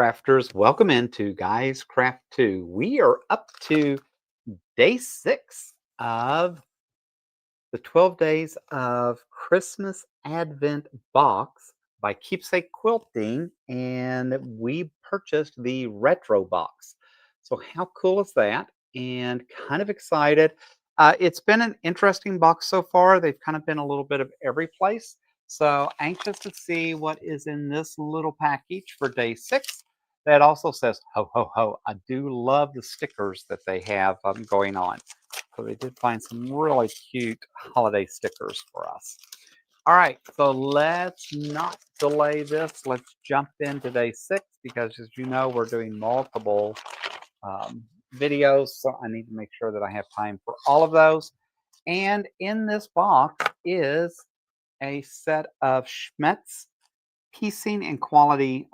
crafters, welcome into Guys Craft 2. We are up to day 6 of the 12 Days of Christmas Advent box by Keepsake Quilting, and we purchased the retro box. So, how cool is that? And kind of excited. It's been an interesting box so far. They've kind of been a little bit of every place. So, anxious to see what is in this little package for day 6. That also says ho ho ho. I do love the stickers that they have going on. So they did find some really cute holiday stickers for us. All right, so let's not delay this. Let's jump into day 6 because, as you know, we're doing multiple um, videos. So I need to make sure that I have time for all of those. And in this box is a set of Schmetz piecing and quality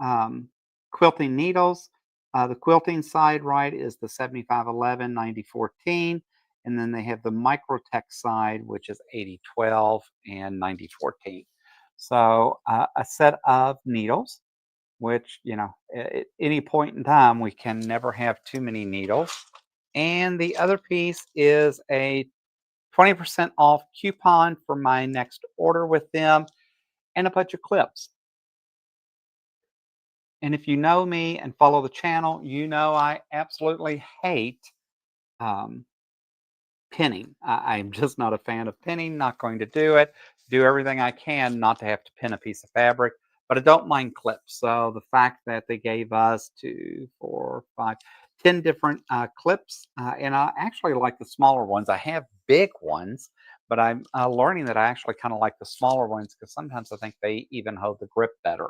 quilting needles. The quilting side, right, is the 7511 9014. And then they have the Microtex side, which is 8012 and 9014. So a set of needles, which, at any point in time, we can never have too many needles. And the other piece is a 20% off coupon for my next order with them and a bunch of clips. And if you know me and follow the channel, you know I absolutely hate um, pinning. I'm just not a fan of pinning, not going to do it. Do everything I can not to have to pin a piece of fabric, but I don't mind clips. So the fact that they gave us 2, 4, 5, 10 different clips, and I actually like the smaller ones. I have big ones, but I'm learning that I actually kind of like the smaller ones because sometimes I think they even hold the grip better.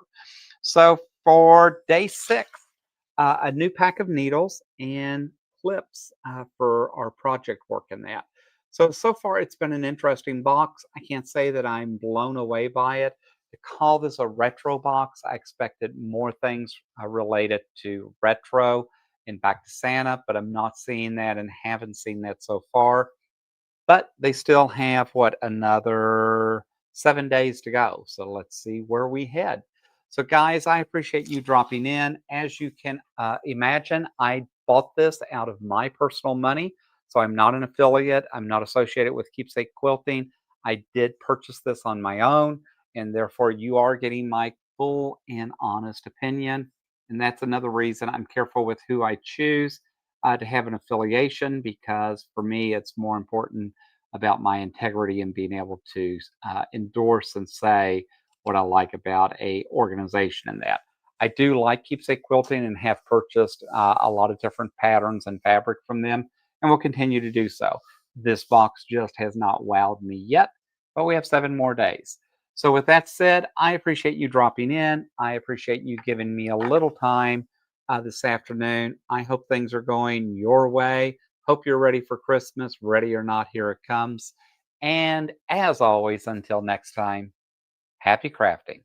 So for day 6, a new pack of needles and clips for our project work in that. So far it's been an interesting box. I can't say that I'm blown away by it. To call this a retro box, I expected more things related to retro and back to Santa, but I'm not seeing that and haven't seen that so far. But they still have what, another 7 days to go. So let's see where we head. So, guys, I appreciate you dropping in. As you can imagine, I bought this out of my personal money. So I'm not an affiliate. I'm not associated with Keepsake Quilting. I did purchase this on my own, and therefore you are getting my full and honest opinion. And that's another reason I'm careful with who I choose to have an affiliation, because for me, it's more important about my integrity and being able to endorse and say what I like about a organization in that. I do like Keepsake Quilting and have purchased a lot of different patterns and fabric from them, and will continue to do so. This box just has not wowed me yet, but we have 7 more days. So with that said, I appreciate you dropping in. I appreciate you giving me a little time this afternoon. I hope things are going your way. Hope you're ready for Christmas. Ready or not, here it comes. And as always, until next time, happy crafting.